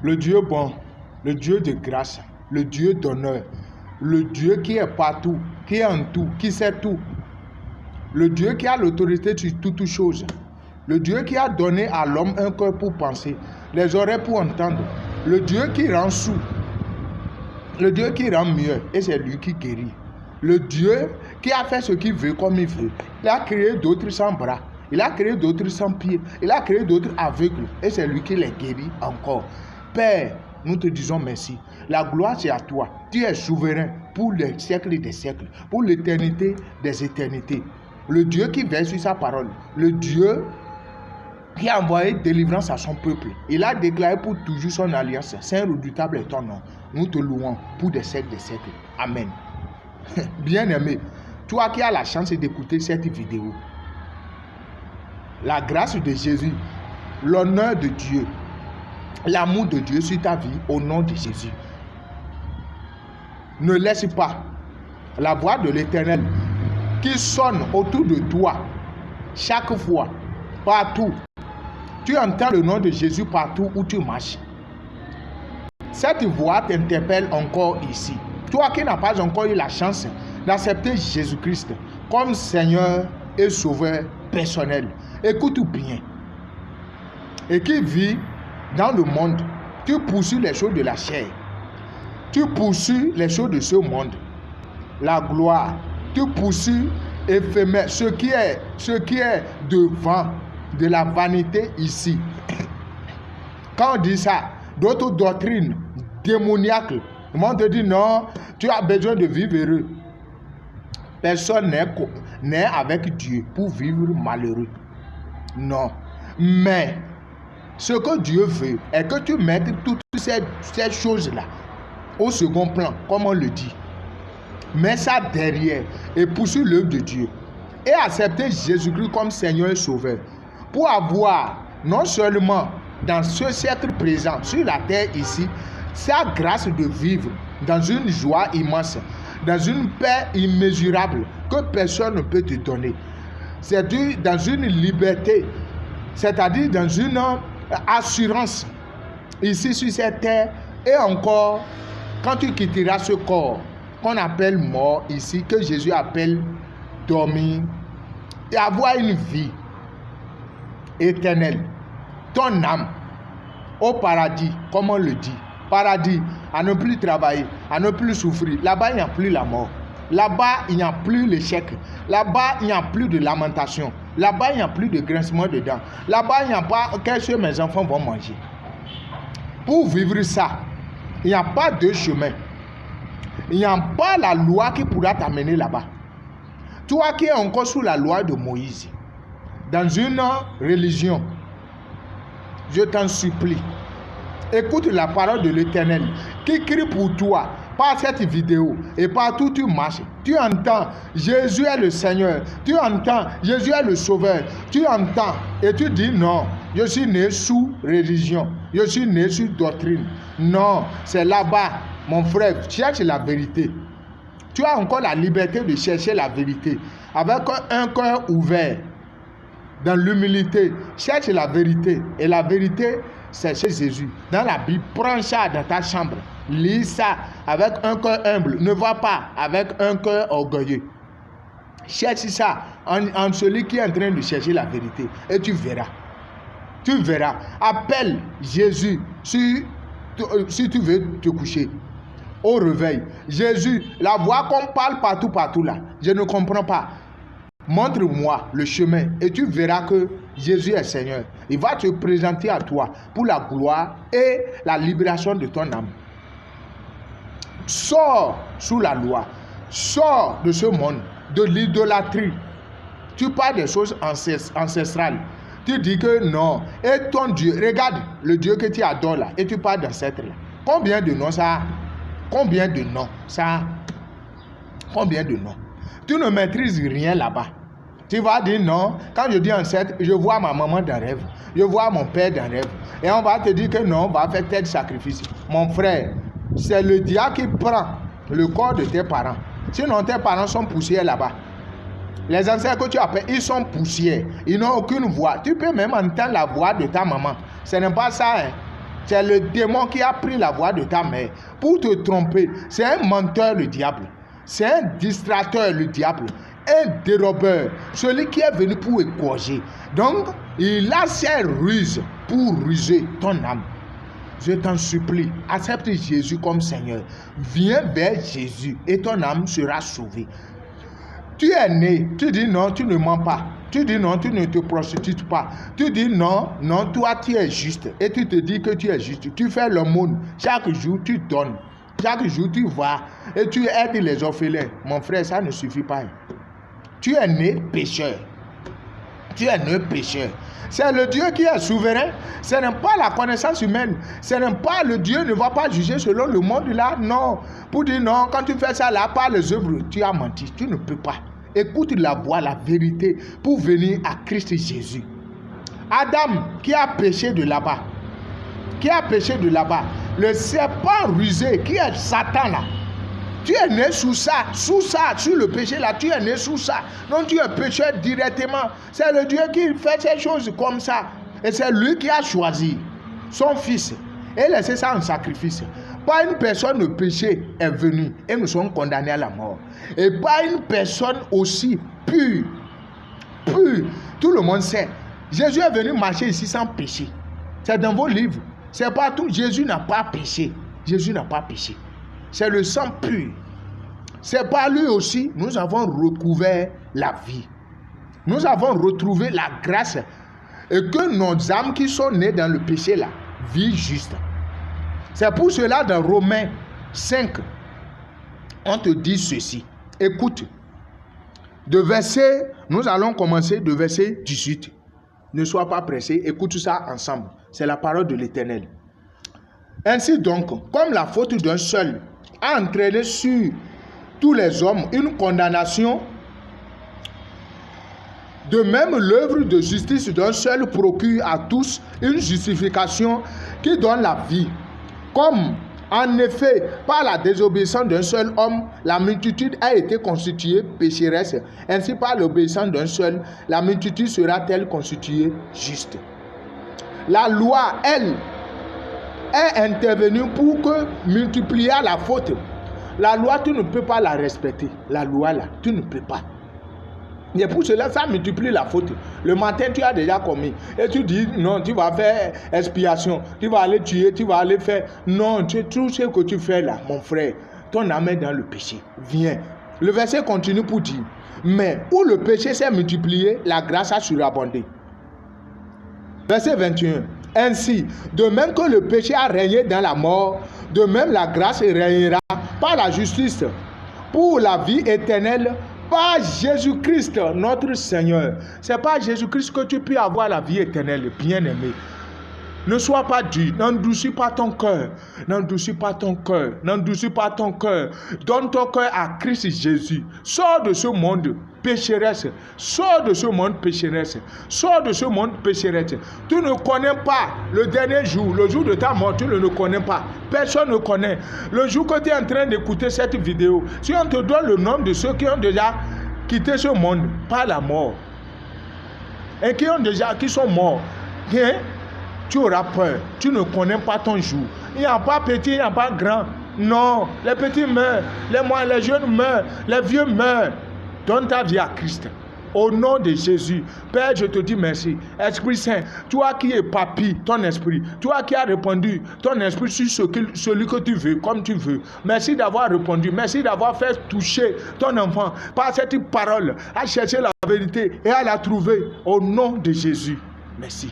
le Dieu bon, le Dieu de grâce, le Dieu d'honneur, le Dieu qui est partout, qui est en tout, qui sait tout, le Dieu qui a l'autorité sur toutes choses, le Dieu qui a donné à l'homme un cœur pour penser, les oreilles pour entendre, le Dieu qui rend sourd, le Dieu qui rend mieux, et c'est lui qui guérit. Le Dieu qui a fait ce qu'il veut comme il veut. Il a créé d'autres sans bras, il a créé d'autres sans pieds, il a créé d'autres aveugles, et c'est lui qui les guérit encore. Père, nous te disons merci. La gloire c'est à toi. Tu es souverain pour les siècles des siècles, pour l'éternité des éternités. Le Dieu qui veille sur sa parole, le Dieu qui a envoyé délivrance à son peuple. Il a déclaré pour toujours son alliance. Saint redoutable est ton nom. Nous te louons pour des siècles des siècles. Amen. Bien-aimé, toi qui as la chance d'écouter cette vidéo, la grâce de Jésus, l'honneur de Dieu, l'amour de Dieu sur ta vie au nom de Jésus. Ne laisse pas la voix de l'Éternel qui sonne autour de toi chaque fois, partout. Tu entends le nom de Jésus partout où tu marches. Cette voix t'interpelle encore ici. Toi qui n'as pas encore eu la chance d'accepter Jésus-Christ comme Seigneur et Sauveur personnel, écoute bien. Et qui vit dans le monde, tu poursuis les choses de la chair. Tu poursuis les choses de ce monde. La gloire, tu poursuis éphémère, ce qui est devant, de la vanité ici. Quand on dit ça, d'autres doctrines démoniaques, le monde te dit non, tu as besoin de vivre heureux. Personne n'est avec Dieu pour vivre malheureux. Non. Mais ce que Dieu veut est que tu mettes toutes ces choses-là au second plan, comme on le dit. Mets ça derrière et poursuis l'œuvre de Dieu. Et accepter Jésus-Christ comme Seigneur et Sauveur. Pour avoir non seulement dans ce siècle présent, sur la terre ici, sa grâce de vivre dans une joie immense, dans une paix immesurable que personne ne peut te donner. C'est-à-dire dans une liberté, c'est-à-dire dans une assurance ici sur cette terre et encore quand tu quitteras ce corps qu'on appelle mort ici, que Jésus appelle dormir, et avoir une vie éternelle, ton âme au paradis, comme on le dit. Paradis, à ne plus travailler, à ne plus souffrir. Là-bas, il n'y a plus la mort. Là-bas, il n'y a plus l'échec. Là-bas, il n'y a plus de lamentation. Là-bas, il n'y a plus de grincement de dents. Là-bas, il n'y a pas qu'est-ce que mes enfants vont manger. Pour vivre ça, il n'y a pas de chemin. Il n'y a pas la loi qui pourra t'amener là-bas. Toi qui es encore sous la loi de Moïse, dans une religion, je t'en supplie, écoute la parole de l'Éternel qui crie pour toi par cette vidéo et partout où tu marches. Tu entends Jésus est le Seigneur, tu entends Jésus est le Sauveur, tu entends et tu dis non, je suis né sous religion, je suis né sous doctrine. Non, c'est là-bas, mon frère, cherche la vérité. Tu as encore la liberté de chercher la vérité avec un cœur ouvert, dans l'humilité. Cherche la vérité et la vérité c'est chez Jésus. Dans la Bible, prends ça dans ta chambre. Lis ça avec un cœur humble. Ne va pas avec un cœur orgueilleux. Cherche ça en celui qui est en train de chercher la vérité. Et tu verras. Tu verras. Appelle Jésus si tu veux te coucher. Au réveil. Jésus, la voix qu'on parle partout là. Je ne comprends pas. Montre-moi le chemin et tu verras que Jésus est Seigneur. Il va te présenter à toi pour la gloire et la libération de ton âme. Sors sous la loi. Sors de ce monde, de l'idolâtrie. Tu parles des choses ancestrales. Tu dis que non. Et ton Dieu, regarde le Dieu que tu adores là et tu parles d'ancêtre là. Combien de noms ça a? Combien de noms ça a? Combien de noms? Tu ne maîtrises rien là-bas. Tu vas dire non. Quand je dis ancêtre, je vois ma maman dans rêve. Je vois mon père dans rêve. Et on va te dire que non, on va faire tel sacrifice. Mon frère, c'est le diable qui prend le corps de tes parents. Sinon, tes parents sont poussières là-bas. Les ancêtres que tu appelles, ils sont poussières. Ils n'ont aucune voix. Tu peux même entendre la voix de ta maman. Ce n'est pas ça. Hein. C'est le démon qui a pris la voix de ta mère pour te tromper. C'est un menteur, le diable. C'est un distracteur, le diable. Un dérobeur. Celui qui est venu pour égorger. Donc, il a ses ruses pour ruser ton âme. Je t'en supplie, accepte Jésus comme Seigneur. Viens vers Jésus et ton âme sera sauvée. Tu es né, tu dis non, tu ne mens pas. Tu dis non, tu ne te prostitues pas. Tu dis non, non, toi tu es juste. Et tu te dis que tu es juste. Tu fais l'aumône. Chaque jour tu donnes. Chaque jour tu vas et tu aides les orphelins. Mon frère, ça ne suffit pas. Tu es né pécheur. Tu es né pécheur. C'est le Dieu qui est souverain. Ce n'est pas la connaissance humaine. Ce n'est pas le Dieu ne va pas juger selon le monde là. Non. Pour dire non, quand tu fais ça là, par les œuvres, tu as menti. Tu ne peux pas. Écoute la voix, la vérité pour venir à Christ Jésus. Adam qui a péché de là-bas. Qui a péché de là-bas. Le serpent rusé qui est Satan là. Tu es né sous ça, sur le péché là, tu es né sous ça. Donc tu es pécheur directement. C'est le Dieu qui fait ces choses comme ça. Et c'est lui qui a choisi son fils et laissé ça en sacrifice. Pas une personne de péché est venue et nous sommes condamnés à la mort. Et pas une personne aussi pure. Pure. Tout le monde sait. Jésus est venu marcher ici sans péché. C'est dans vos livres. C'est partout. Jésus n'a pas péché. Jésus n'a pas péché. C'est le sang pur. C'est par lui aussi nous avons recouvert la vie. Nous avons retrouvé la grâce. Et que nos âmes qui sont nées dans le péché là, vivent juste. C'est pour cela dans Romains 5, on te dit ceci. Écoute. Nous allons commencer de verset 18. Ne sois pas pressé, écoute ça ensemble. C'est la parole de l'Éternel. Ainsi donc, comme la faute d'un seul a entraîné sur tous les hommes une condamnation, de même l'œuvre de justice d'un seul procure à tous une justification qui donne la vie. Comme en effet, par la désobéissance d'un seul homme, la multitude a été constituée pécheresse, ainsi par l'obéissance d'un seul, la multitude sera-t-elle constituée juste. La loi, elle, est intervenue pour que multiplier la faute. La loi, tu ne peux pas la respecter. La loi, là, tu ne peux pas. Et pour cela, ça multiplie la faute. Le matin, tu as déjà commis. Et tu dis, non, tu vas faire expiation. Tu vas aller tuer, tu vas aller faire. Non, tout ce que tu fais là, mon frère, ton âme est dans le péché. Viens. Le verset continue pour dire, mais où le péché s'est multiplié, la grâce a surabondé. Verset 21. Ainsi, de même que le péché a régné dans la mort, de même la grâce régnera par la justice pour la vie éternelle par Jésus-Christ, notre Seigneur. C'est par Jésus-Christ que tu peux avoir la vie éternelle, bien-aimé. Ne sois pas dur, n'endurcis pas ton cœur, n'endurcis pas ton cœur, n'endurcis pas ton cœur. Donne ton cœur à Christ Jésus. Sors de ce monde pécheresse, sors de ce monde pécheresse, sors de ce monde pécheresse. Tu ne connais pas le dernier jour, le jour de ta mort, tu ne le connais pas. Personne ne connaît. Le jour que tu es en train d'écouter cette vidéo, si on te donne le nom de ceux qui ont déjà quitté ce monde par la mort et qui sont morts, hein? Tu auras peur. Tu ne connais pas ton jour. Il n'y a pas petit, il n'y a pas grand. Non, les petits meurent, les jeunes meurent, les vieux meurent. Donne ta vie à Christ. Au nom de Jésus. Père, je te dis merci. Esprit Saint, toi qui épapilles ton esprit, toi qui as répandu ton esprit sur celui que tu veux, comme tu veux. Merci d'avoir répondu. Merci d'avoir fait toucher ton enfant par cette parole, à chercher la vérité et à la trouver. Au nom de Jésus. Merci.